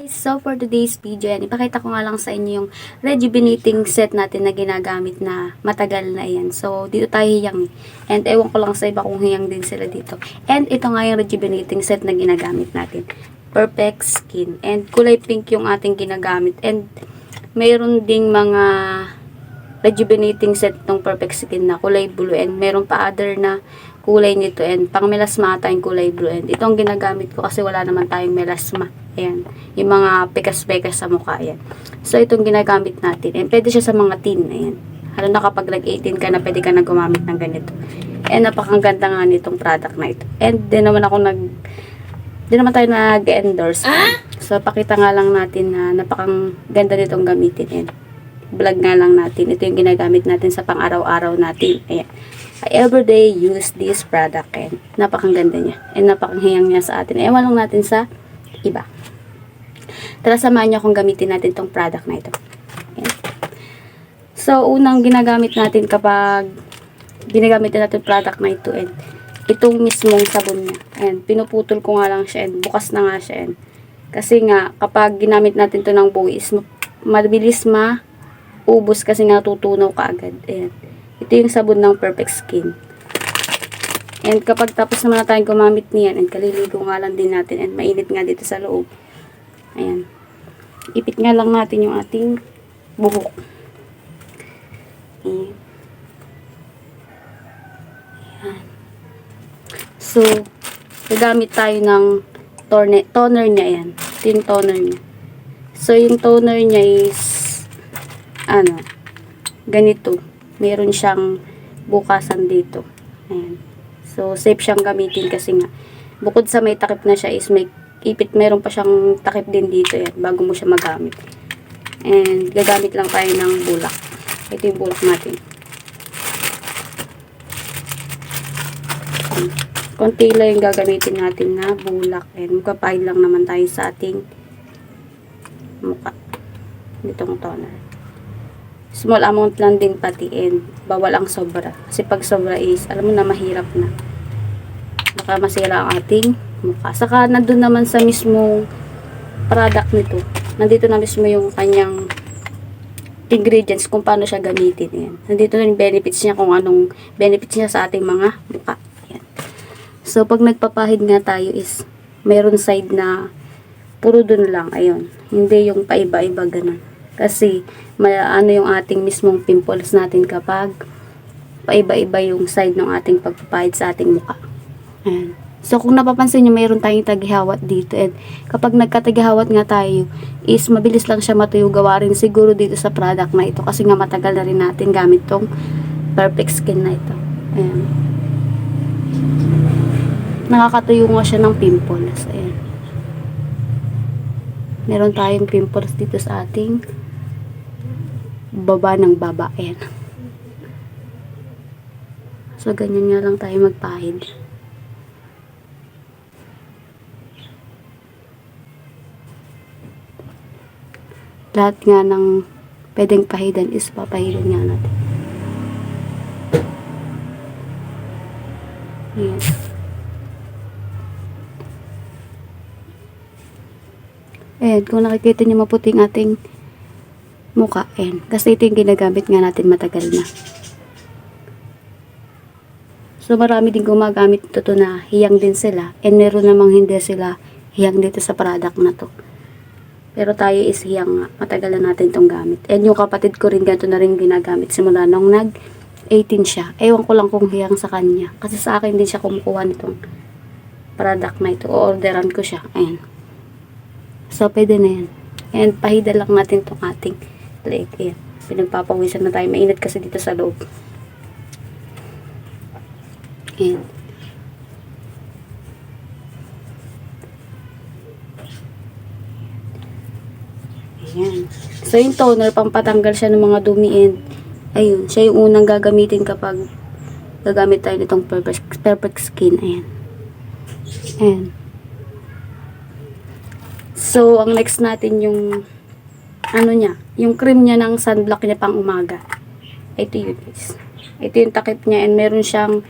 So for today's video, yan, ipakita ko nga lang sa inyo yung rejuvenating set natin na ginagamit na matagal na yan. So dito tayo hiyang. And ewan ko lang sa iba kung hiyang din sila dito. And ito nga yung rejuvenating set na ginagamit natin. Perfect Skin. And kulay pink yung ating ginagamit. And mayroon ding mga rejuvenating set ng Perfect Skin na kulay blue. And meron pa other na kulay nito. And pang melasma ata yung kulay blue. And ito ang ginagamit ko kasi wala naman tayong melasma. Ayan. Yung mga pekas-pekas sa mukha. Ayan. So, itong ginagamit natin. And pwede siya sa mga teen. Ayan. Lalo na kapag nag-18 ka na, pwede ka na gumamit ng ganito. And napakaganda nga nitong product na ito. And di naman tayo nag-endorse. So, pakita nga lang natin na napakang ganda nitong gamitin. And vlog nga lang natin. Ito yung ginagamit natin sa pang-araw-araw natin. Ayan. I everyday use this product. And napakang ganda niya. And napakang hiyang niya sa atin. Ewan lang natin sa iba. Tara, samahan niyo akong gamitin natin tong product na ito. Ayan. So, unang ginagamit natin kapag ginagamit natin product na ito, and itong mismong sabon niya. Ayan, pinuputol ko nga lang siya, and bukas na nga siya. And kasi nga, kapag ginamit natin ito ng buwis, mabilis maubos kasi nga tutunaw ka agad. Ayan. Ito yung sabon ng Perfect Skin. And kapag tapos naman na tayong gumamit niyan, and kaliligo nga lang din natin, and mainit nga dito sa loob. Ayan. Ipit nga lang natin yung ating buhok. Ayan. Ayan. So, gagamit tayo ng toner niya. Ayan. Ito yung toner niya. So, yung toner niya is ganito. Meron siyang bukasan dito. Ayan. So, safe siyang gamitin kasi nga, bukod sa may takip na siya is may ipit, meron pa siyang takip din dito yan, bago mo siya magamit. And, gagamit lang tayo ng bulak. Ito yung bulak natin. Konti lang yung gagamitin natin na bulak. And, magpapahid lang naman tayo sa ating mukha. Itong toner. Small amount lang din pati, and bawal ang sobra. Kasi pag sobra is, alam mo na, mahirap na. Baka masira ang ating mukha. Saka nandun naman sa mismong product nito. Nandito na mismo yung kanyang ingredients kung paano siya gamitin. Ayan. Nandito na yung benefits niya, kung anong benefits niya sa ating mga mukha. Ayan. So, pag nagpapahid nga tayo is mayroon side na puro dun lang. Ayun. Hindi yung paiba-iba ganun. Kasi, ano yung ating mismong pimples natin kapag paiba-iba yung side ng ating pagpapahid sa ating mukha. Ayan. So, kung napapansin nyo, mayroon tayong tagihawat dito. And kapag nagkatagihawat nga tayo, is mabilis lang siya matuyo. Gawa rin siguro dito sa product na ito. Kasi nga matagal na rin natin gamit tong Perfect Skin na ito. Ayan. Nakakatuyo nga siya ng pimples. Ayan. Meron tayong pimples dito sa ating baba ng baba. Ayan. So, ganyan nga lang tayo magpahid. Lahat nga ng pwedeng pahidan is papahidan nga natin. Ayan. Ayan, kung nakikita nyo maputing ating mukha, ayan. Kasi ito yung ginagamit nga natin matagal na. So, marami din gumagamit ito na hiyang din sila. And meron namang hindi sila hiyang dito sa product na to. Pero tayo is hiyang nga. Matagal na natin itong gamit. And yung kapatid ko rin ganito na rin ginagamit simula nung nag-18 siya. Ewan ko lang kung hiyang sa kanya. Kasi sa akin din siya kumukuha nitong product na ito. O-orderan ko siya. Ayan. So, pwede na yan. And pahida lang natin itong ating leg. Ayan. Pinagpapawisan na tayo. Mainit kasi dito sa loob. Ayan. Ayan. So, yung toner, pampatanggal siya ng mga dumi, and ayun, siya yung unang gagamitin kapag gagamit tayo nitong Perfect Skin. Ayan. Ayan. So, ang next natin yung niya, yung cream niya ng sunblock niya pang umaga. Ito yun, guys. Ito yung takip niya, and meron siyang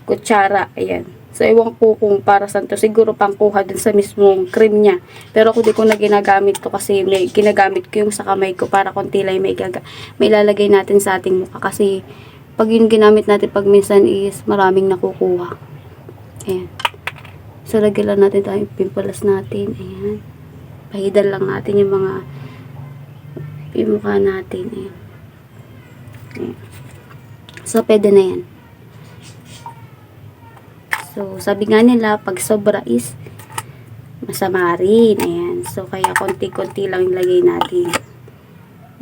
kutsara. Ayan. So, ewan ko kung para saan to. Siguro pangkuha dun sa mismong cream niya. Pero ako di ko na ginagamit to kasi may ginagamit ko yung sa kamay ko para konti lang may ilalagay natin sa ating mukha. Kasi pag yung ginamit natin pag minsan is maraming nakukuha. Ayan. So, lagyan lang natin tayong pimples natin. Ayan. Pahidan lang natin yung mga yung mukha natin. Ayan. Ayan. So, pwede na yan. So, sabi nga nila, pag sobra is masama rin. Ayan. So, kaya konti-konti lang ilagay natin.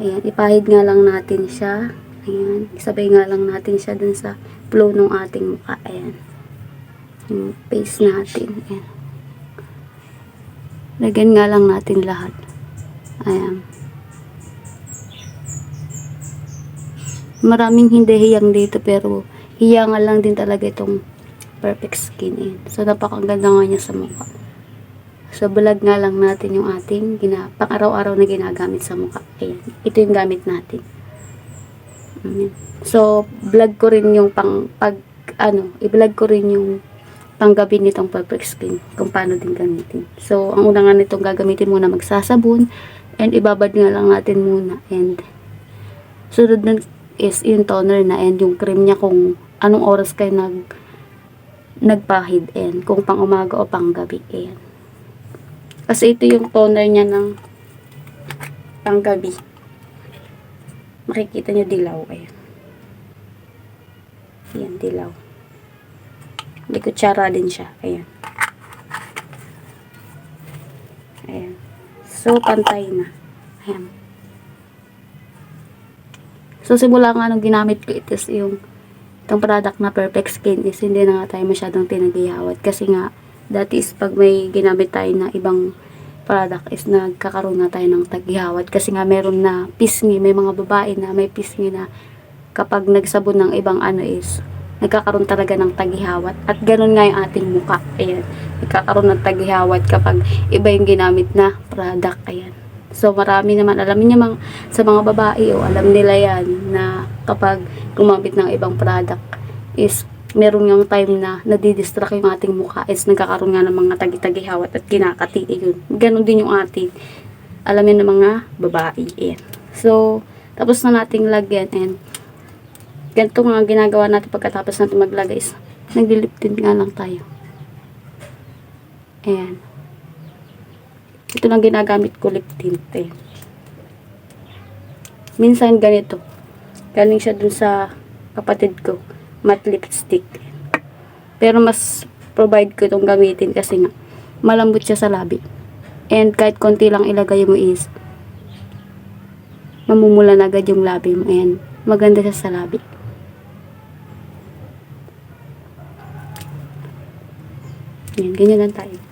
Ayan. Ipahid nga lang natin siya. Ayan. Isabay nga lang natin siya dun sa flow ng ating mukha. Ayan. Yung face natin. Ayan. Lagyan nga lang natin lahat. Ayan. Maraming hindi hiyang dito pero hiyangan lang din talaga itong perfect skin. Ayan. So, napakaganda nga niya sa mukha. So, bulag nga lang natin yung ating pang-araw-araw na ginagamit sa mukha. Ayan. Ito yung gamit natin. Ayan. So, vlog ko rin yung i-vlog ko rin yung panggabi nitong perfect skin. Kung paano din gamitin. So, ang una nga nitong gagamitin muna magsasabon. And, ibabad nga lang natin muna. And, sunod nun is yung toner na and yung cream niya kung anong oras kayo nagpahid and kung pang umaga o pang gabi. Ayan. Kasi ito yung toner niya ng pang gabi. Makikita nyo dilaw. Ayan. Ayan, dilaw. May kutsara din siya. Ayan. Ayan. So, pantay na. Ayan. So, simula nga nung ginamit ko ito yung itong product na perfect skin is hindi na nga tayo masyadong tinagihawat. Kasi nga, dati is pag may ginamit tayo na ibang product is nagkakaroon na tayo ng tagihawat. Kasi nga meron na pisngi, may mga babae na may pisngi na kapag nagsabon ng ibang is nagkakaroon talaga ng tagihawat. At ganun nga yung ating mukha. Ayan. Nagkakaroon ng tagihawat kapag iba yung ginamit na product. Ayan. So, marami naman, alam niya sa mga babae, alam nila yan na kapag gumamit ng ibang product is meron yung time na nadidistract yung ating mukha is nagkakaroon nga ng mga tagi-tagihawat at kinakati. Yun. Ganon din yung ating alamin ng mga babae. Ayan. So, tapos na nating lagyan and ganito nga ginagawa natin pagkatapos natin maglagay is naglilip tint nga lang tayo. Ayan. Ito lang ginagamit ko lip tint eh. Minsan ganito. Galing siya dun sa kapatid ko. Matte lipstick. Pero mas provide ko itong gamitin kasi nga malambot siya sa labi. And kahit konti lang ilagay mo is mamumula na agad yung labi mo. And maganda siya sa labi. Yan, ganyan lang tayo.